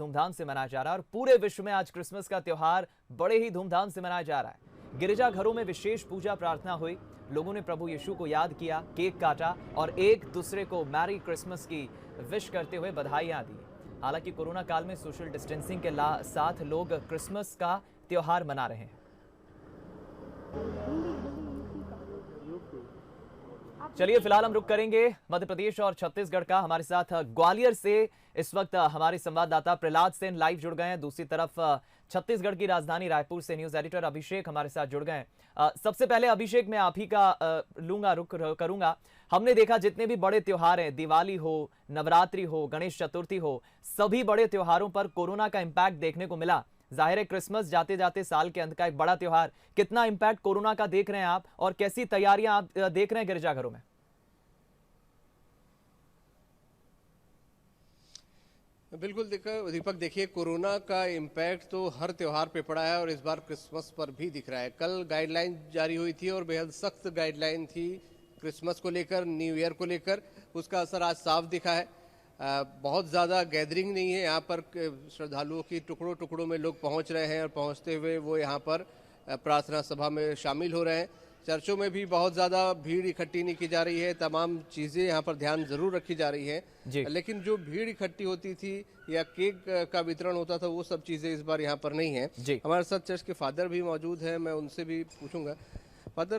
धूमधाम से मनाया जा रहा है और पूरे विश्व में आज क्रिसमस का त्योहार बड़े ही धूमधाम से मनाया जा रहा है। गिरजाघरों में विशेष पूजा प्रार्थना हुई, लोगों ने प्रभु यीशु को याद किया, केक काटा और एक दूसरे को मैरी क्रिसमस की विश करते हुए बधाइयां दी। हालांकि कोरोना काल में सोशल डिस्टेंसिंग के साथ लोग क्रिसमस का त्योहार मना रहे हैं। चलिए फिलहाल हम रुक करेंगे मध्य प्रदेश और छत्तीसगढ़ का। हमारे साथ ग्वालियर से इस वक्त हमारे संवाददाता प्रहलाद सेन लाइव जुड़ गए हैं। दूसरी तरफ छत्तीसगढ़ की राजधानी रायपुर से न्यूज एडिटर अभिषेक हमारे साथ जुड़ गए हैं। सबसे पहले अभिषेक, मैं आप ही का रुक करूंगा। हमने देखा जितने भी बड़े त्योहार हैं, दिवाली हो, नवरात्रि हो, गणेश चतुर्थी हो, सभी बड़े त्योहारों पर कोरोना का इम्पैक्ट देखने को मिला। जाहिर है क्रिसमस जाते जाते साल के अंत का एक बड़ा त्योहार, कितना इम्पैक्ट कोरोना का देख रहे हैं आप और कैसी तैयारियां आप देख रहे हैं गिरजाघरों में? बिल्कुल दीपक, देखिए कोरोना का इम्पैक्ट तो हर त्योहार पे पड़ा है और इस बार क्रिसमस पर भी दिख रहा है। कल गाइडलाइन जारी हुई थी और बेहद सख्त गाइडलाइन थी क्रिसमस को लेकर, न्यू ईयर को लेकर। उसका असर आज साफ दिखा है। बहुत ज़्यादा गैदरिंग नहीं है यहाँ पर। श्रद्धालुओं की टुकड़ों टुकड़ों में लोग पहुँच रहे हैं और पहुँचते हुए वो यहाँ पर प्रार्थना सभा में शामिल हो रहे हैं। चर्चों में भी बहुत ज़्यादा भीड़ इकट्ठी नहीं की जा रही है। तमाम चीज़ें यहाँ पर ध्यान ज़रूर रखी जा रही हैं, लेकिन जो भीड़ इकट्ठी होती थी या केक का वितरण होता था, वो सब चीज़ें इस बार यहाँ पर नहीं है। हमारे साथ चर्च के फादर भी मौजूद हैं, मैं उनसे भी पूछूंगा। फादर,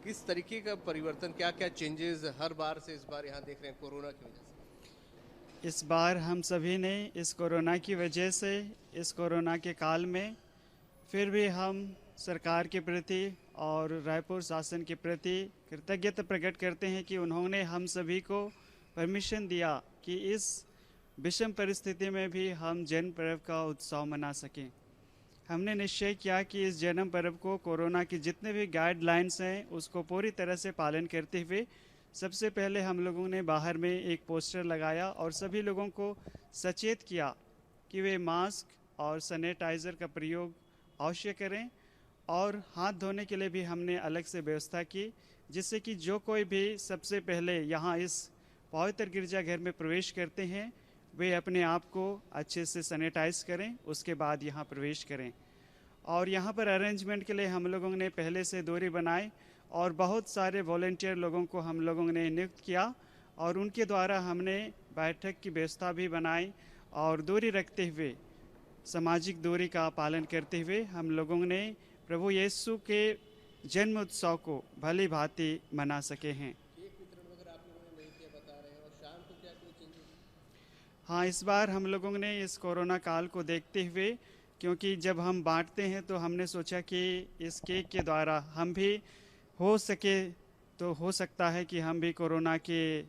किस तरीके का परिवर्तन, क्या क्या चेंजेस हर बार से इस बार यहाँ देख रहे हैं कोरोना की वजह से? इस बार हम सभी ने इस कोरोना की वजह से, इस कोरोना के काल में फिर भी हम सरकार के प्रति और रायपुर शासन के प्रति कृतज्ञता प्रकट करते हैं कि उन्होंने हम सभी को परमिशन दिया कि इस विषम परिस्थिति में भी हम जन्म पर्व का उत्सव मना सकें। हमने निश्चय किया कि इस जन्म पर्व को कोरोना की जितने भी गाइडलाइंस हैं उसको पूरी तरह से पालन करते हुए सबसे पहले हम लोगों ने बाहर में एक पोस्टर लगाया और सभी लोगों को सचेत किया कि वे मास्क और सैनिटाइज़र का प्रयोग अवश्य करें और हाथ धोने के लिए भी हमने अलग से व्यवस्था की, जिससे कि जो कोई भी सबसे पहले यहाँ इस पवित्र गिरजाघर में प्रवेश करते हैं वे अपने आप को अच्छे से सैनिटाइज करें, उसके बाद यहाँ प्रवेश करें। और यहाँ पर अरेंजमेंट के लिए हम लोगों ने पहले से दूरी बनाई और बहुत सारे वॉलंटियर लोगों को हम लोगों ने नियुक्त किया और उनके द्वारा हमने बैठक की व्यवस्था भी बनाई और दूरी रखते हुए, सामाजिक दूरी का पालन करते हुए हम लोगों ने प्रभु यीशु के जन्म उत्सव को भली भांति मना सके हैं। हाँ, इस बार हम लोगों ने इस कोरोना काल को देखते हुए, क्योंकि जब हम बांटते हैं तो हमने सोचा कि इस केक के द्वारा हम भी हो सके तो हो सकता है कि हम भी कोरोना के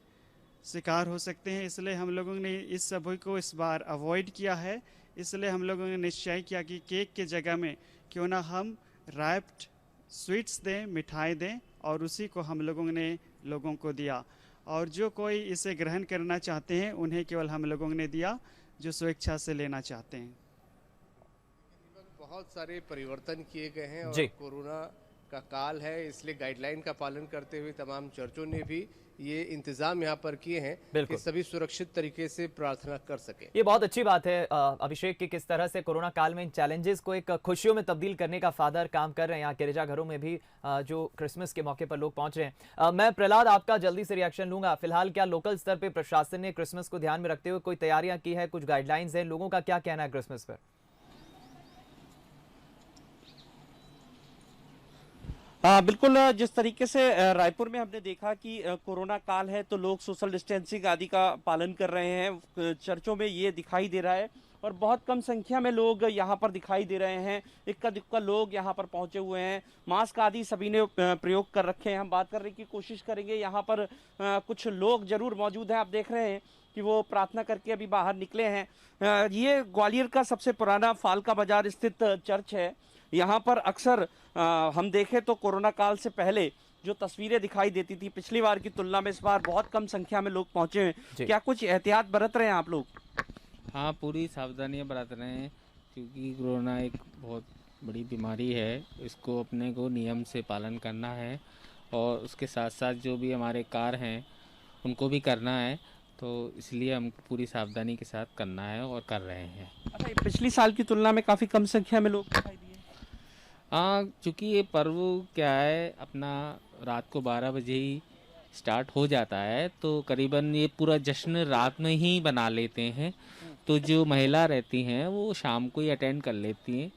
शिकार हो सकते हैं, इसलिए हम लोगों ने इस सभी को इस बार अवॉइड किया है। इसलिए हम लोगों ने निश्चय किया कि केक के जगह में क्यों ना हम रैप्ड स्वीट्स दें, मिठाई दें और उसी को हम लोगों ने लोगों को दिया। और जो कोई इसे ग्रहण करना चाहते हैं उन्हें केवल हम लोगों ने दिया जो स्वेच्छा से लेना चाहते हैं। बहुत सारे परिवर्तन किए गए हैं और कोरोना का काल है, इसलिए गाइडलाइन का पालन करते हुए तमाम चर्चों ने भी ये इंतजाम यहाँ पर किए हैं कि सभी सुरक्षित तरीके से प्रार्थना कर सके। ये बहुत अच्छी बात है अभिषेक, कि किस तरह से कोरोना काल में इन चैलेंजेस को एक खुशियों में तब्दील करने का फादर काम कर रहे हैं। यहाँ गिरजाघरों में भी जो क्रिसमस के मौके पर लोग पहुंच रहे हैं। मैं प्रहलाद आपका जल्दी से रिएक्शन लूंगा। फिलहाल क्या लोकल स्तर पर प्रशासन ने क्रिसमस को ध्यान में रखते हुए कोई तैयारियां की है, कुछ गाइडलाइंस है, लोगों का क्या कहना है क्रिसमस पर? बिल्कुल, जिस तरीके से रायपुर में हमने देखा कि कोरोना काल है तो लोग सोशल डिस्टेंसिंग आदि का पालन कर रहे हैं, चर्चों में ये दिखाई दे रहा है और बहुत कम संख्या में लोग यहाँ पर दिखाई दे रहे हैं। इक्का दुक्का लोग यहाँ पर पहुँचे हुए हैं, मास्क आदि सभी ने प्रयोग कर रखे हैं। हम बात करने की कोशिश करेंगे, यहाँ पर कुछ लोग जरूर मौजूद हैं। आप देख रहे हैं कि वो प्रार्थना करके अभी बाहर निकले हैं। ये ग्वालियर का सबसे पुराना फालका बाजार स्थित चर्च है। यहाँ पर अक्सर हम देखें तो कोरोना काल से पहले जो तस्वीरें दिखाई देती थी, पिछली बार की तुलना में इस बार बहुत कम संख्या में लोग पहुंचे हैं। क्या कुछ एहतियात बरत रहे हैं आप लोग? हाँ, पूरी सावधानियां बरत रहे हैं, क्योंकि कोरोना एक बहुत बड़ी बीमारी है। इसको अपने को नियम से पालन करना है और उसके साथ साथ जो भी हमारे कार्य हैं उनको भी करना है। तो इसलिए हमको पूरी सावधानी के साथ करना है और कर रहे हैं। अच्छा, ये पिछली साल की तुलना में काफ़ी कम संख्या में लोग दिखाई दिए। हाँ, चूँकि ये पर्व क्या है अपना रात को 12 बजे ही स्टार्ट हो जाता है, तो करीबन ये पूरा जश्न रात में ही बना लेते हैं। तो जो महिला रहती हैं वो शाम को ही अटेंड कर लेती हैं,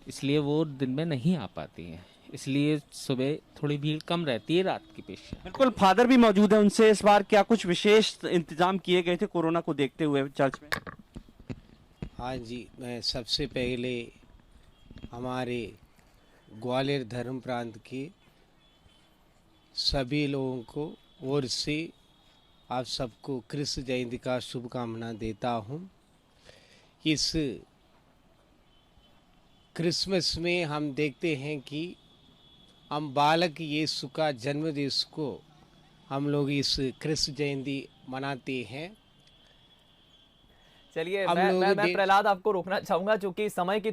इसलिए वो दिन में नहीं आ पाती हैं। इसलिए सुबह थोड़ी भीड़ कम रहती है रात की अपेक्षा। बिल्कुल, फादर भी मौजूद है, उनसे इस बार क्या कुछ विशेष इंतजाम किए गए थे कोरोना को देखते हुए चर्च में? हाँ जी, मैं सबसे पहले हमारे ग्वालियर धर्म प्रांत के सभी लोगों को ओर से आप सबको कृष्ण जयंती का शुभकामना देता हूँ। इस क्रिसमस में हम देखते हैं कि हम बालक यीशु का जन्म दिवस को हम लोग इस कृष्ण जयंती मनाते हैं। चलिए हम मैं लोग मैं मैं प्रहलाद आपको रोकना चाहूंगा, चूंकि समय की